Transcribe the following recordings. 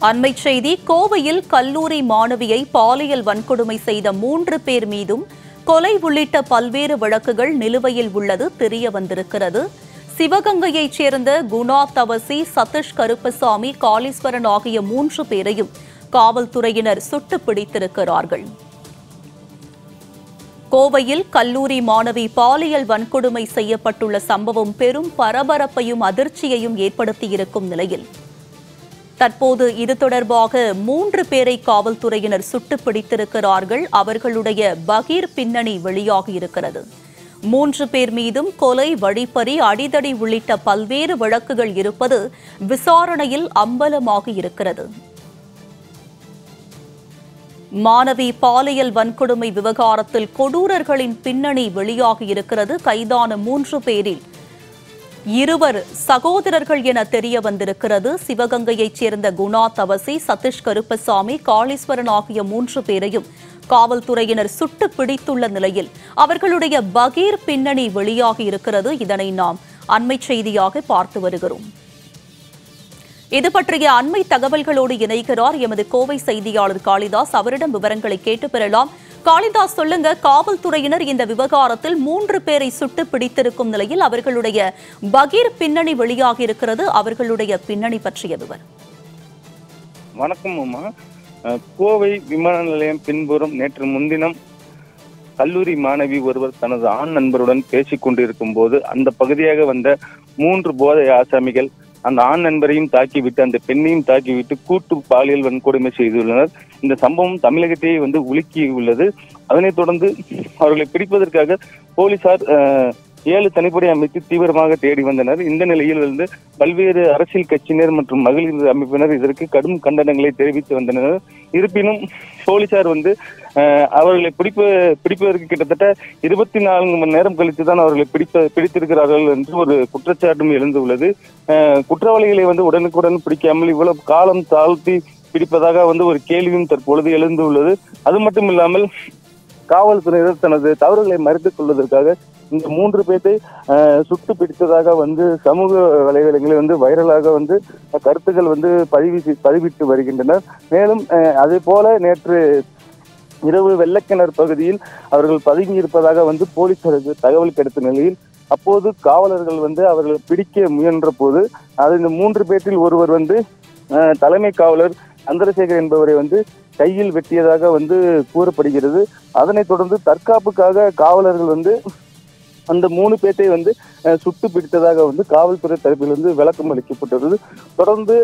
அண்மைச் செய்தி. கோவையில் கல்லூரி மாணவியை பாலியல் வன்கொடுமை செய்த 3 பேர் மீதும் கொலை உள்ளிட்ட பல்வேறு வழக்குகள் நிலுவையில் உள்ளது தெரிய வந்திருக்கிறது. சிவகங்கையைச் சேர்ந்த குணா தவசி, சதீஷ் கருப்பசாமி, காளீஸ்வரன் ஆகிய 3 பேரையும் காவல்துறையினர் சுட்டு பிடித்திருக்கிறார்கள். கோவையில் கல்லூரி மாணவி பாலியல் வன்கொடுமை செய்யப்பட்டுள்ள சம்பவம் பெரும் பரபரப்பையும் அதிர்ச்சியையும் ஏற்படுத்தியிருக்கும் நிலையில் தற்போது இது தொடர்பாக 3 பேரை காவல்துறையினர் சுட்டு பிடித்திருக்கிறார்கள். அவர்களுடைய பகீர் பின்னணி வெளியாகியிருக்கிறது. 3 பேர் மீதும் கொலை, வழிப்பறி, அடிதடி உள்ளிட்ட பல்வேறு வழக்குகள் இருப்பது விசாரணையில் அம்பலமாகியிருக்கிறது. மாணவி பாலியல் வன்கொடுமை விவகாரத்தில் கொடூரர்களின் பின்னணி வெளியாகியிருக்கிறது. கைதான 3 பேரில் 2 சகோதரர்கள் என தெரிய வந்திருக்கிறது. சிவகங்கையைச் சேர்ந்த குணா தவசி, சதீஷ் கருப்பசாமி, காளீஸ்வரன் ஆகிய 3 பேரையும் காவல்துறையினர் சுட்டு பிடித்துள்ள நிலையில் அவர்களுடைய பகீர் பின்னணி வெளியாகியிருக்கிறது. இதனை நாம் அண்மைச் செய்தியாக பார்த்து வருகிறோம். இது பற்றிய அண்மை தகவல்களோடு இணைகிறார் எமது கோவை செய்தியாளர் காளிதாஸ். அவரிடம் விவரங்களை கேட்டு பெறலாம். காளிதாஸ், சொல்லுங்க, காவல்துறையினர் இந்த விவகாரத்தில் 3 பேரை சுட்டு பிடித்திருக்கும் நிலையில் அவர்களுடைய பகீர் பின்னணி வெளியாகி இருக்கிறது. அவர்களுடைய பின்னணி பற்றிய விவரம். வணக்கம் அம்மா. கோவை விமான நிலையம் பின்புறம் நேற்று முன்தினம் கல்லூரி மாணவி ஒருவர் தனது ஆண் நண்பருடன் பேசிக் கொண்டிருக்கும் போது அந்த பகுதியாக வந்த 3 போதை ஆசாமிகள் அந்த ஆண் நண்பரையும் தாக்கிவிட்டு அந்த பெண்ணையும் தாக்கிவிட்டு கூட்டு பாலியல் வன்கொடுமை செய்துள்ளனர். இந்த சம்பவம் தமிழகத்தையே உலுக்கி உள்ளது. அதனைத் தொடர்ந்து அவர்களை பிடிப்பதற்காக போலீசார் 7 தனிப்படை அமைத்து தீவிரமாக தேடி வந்தனர். இந்த நிலையில் பல்வேறு அரசியல் கட்சியினர் மற்றும் மகளிர் அமைப்பினர் இதற்கு கடும் கண்டனங்களை தெரிவித்து வந்தனர். இருப்பினும் போலீசார் அவர்களை பிடிப்பதற்கு கிட்டத்தட்ட 24 மணி நேரம் கழித்துதான் அவர்களை பிடித்திருக்கிறார்கள் என்று ஒரு குற்றச்சாட்டும் எழுந்துள்ளது. குற்றவாளிகளை உடனுக்குடன் பிடிக்காமல் இவ்வளவு காலம் தாழ்த்தி பிடிப்பதாக ஒரு கேள்வியும் தற்பொழுது எழுந்துள்ளது. அது மட்டும் இல்லாமல் காவல்துறையினர் தனது தவறுகளை மறைத்துக் கொள்வதற்காக இந்த 3 பேரை சுட்டு பிடித்ததாக சமூக வலைதளங்களில் வைரலாக கருத்துக்கள் பதிவிட்டு வருகின்றனர். மேலும் அதே போல நேற்று இரவு வெள்ளக்கிணர் பகுதியில் அவர்கள் பதுங்கி இருப்பதாக போலீசாருக்கு தகவல் கிடைத்த நிலையில் அப்போது காவலர்கள் அவர்களை பிடிக்க முயன்ற போது இந்த 3 பேரில் ஒருவர் தலைமை காவலர் சந்திரசேகர் என்பவரை கையில் வெட்டியதாக கூறப்படுகிறது. அதனைத் தொடர்ந்து தற்காப்புக்காக காவலர்கள் அந்த 3 பேரை சுட்டு பிடித்ததாக காவல்துறை தரப்பில் விளக்கம் அளிக்கப்பட்டுள்ளது. தொடர்ந்து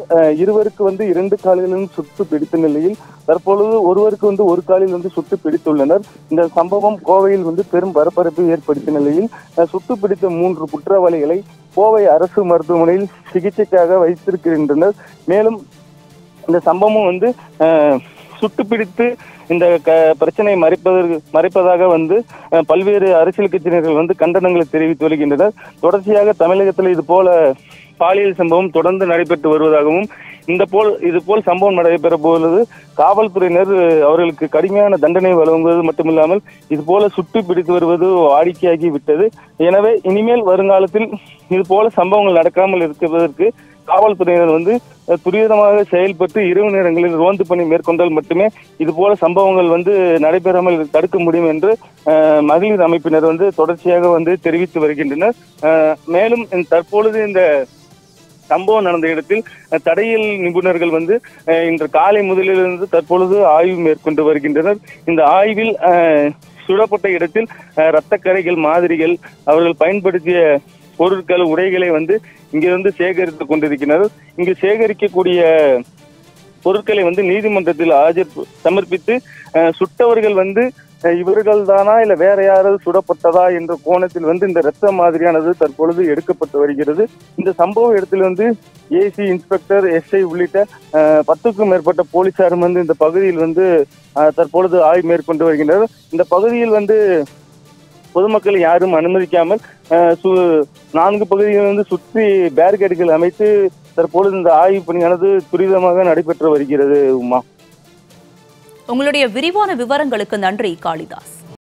இருவருக்கு 2 காலிலும் சுட்டு பிடித்த நிலையில் தற்பொழுது ஒருவருக்கு ஒரு காலில் சுட்டு பிடித்துள்ளனர். இந்த சம்பவம் கோவையில் பெரும் பரபரப்பை ஏற்படுத்திய நிலையில் சுட்டு பிடித்த 3 குற்றவாளிகளை கோவை அரசு மருத்துவமனையில் சிகிச்சைக்காக வைத்திருக்கின்றனர். மேலும் இந்த சம்பவம் சுட்டு பிடித்து இந்த பிரச்சனையை மறைப்பதாக பல்வேறு அரசியல் கட்சியினர்கள் கண்டனங்களை தெரிவித்து வருகின்றனர். தொடர்ச்சியாக தமிழகத்தில் இது போல பாலியல் சம்பவம் தொடர்ந்து நடைபெற்று வருவதாகவும் இது போல் சம்பவம் நடைபெற போவது காவல்துறையினர் அவர்களுக்கு கடுமையான தண்டனை வழங்குவது மட்டுமில்லாமல் இது போல சுட்டு பிடித்து வருவது வாடிக்கையாகி விட்டது. எனவே இனிமேல் வருங்காலத்தில் இது போல சம்பவங்கள் நடக்காமல் இருப்பதற்கு காவல்துறையினர் துரிதமாக செயல்பட்டு இரவு நேரங்களில் ரோந்து பணி மேற்கொண்டால் மட்டுமே இது போல சம்பவங்கள் நடைபெறாமல் தடுக்க முடியும் என்று மகளிர் அமைப்பினர் தொடர்ச்சியாக தெரிவித்து வருகின்றனர். மேலும் தற்பொழுது இந்த சம்பவம் நடந்த இடத்தில் தடயல் நிபுணர்கள் இன்று காலை முதலிலிருந்து தற்பொழுது ஆய்வு மேற்கொண்டு வருகின்றனர். இந்த ஆய்வில் சுடப்பட்ட இடத்தில் இரத்த கறைகள், மாதிரிகள், அவர்கள் பயன்படுத்திய பொருட்கள், உடைகளை இங்கிருந்து சேகரித்துக் கொண்டிருக்கிறார்கள். இங்கு சேகரிக்கக்கூடிய பொருட்களை நீதிமன்றத்தில் சமர்ப்பித்து சுட்டவர்கள் இவர்கள் தானா இல்ல வேற யாராவது சுடப்பட்டதா என்ற கோணத்தில் இந்த இரத்த மாதிரியானது தற்பொழுது எடுக்கப்பட்டு வருகிறது. இந்த சம்பவ இடத்தில் ஏசி, இன்ஸ்பெக்டர், எஸ்ஐ உள்ளிட்ட 10க்கும் மேற்பட்ட போலீசாரும் இந்த பகுதியில் தற்பொழுது ஆய்வு மேற்கொண்டு வருகின்றனர். இந்த பகுதியில் பொதுமக்கள் யாரும் அனுமதிக்காமல் 4 பகுதிகளில் சுற்றி பேரிகேடுகள் அமைத்து தற்பொழுது இந்த ஆய்வு பணியானது துரிதமாக நடைபெற்று வருகிறது. உமா, உங்களுடைய விரிவான விவரங்களுக்கு நன்றி காளிதாஸ்.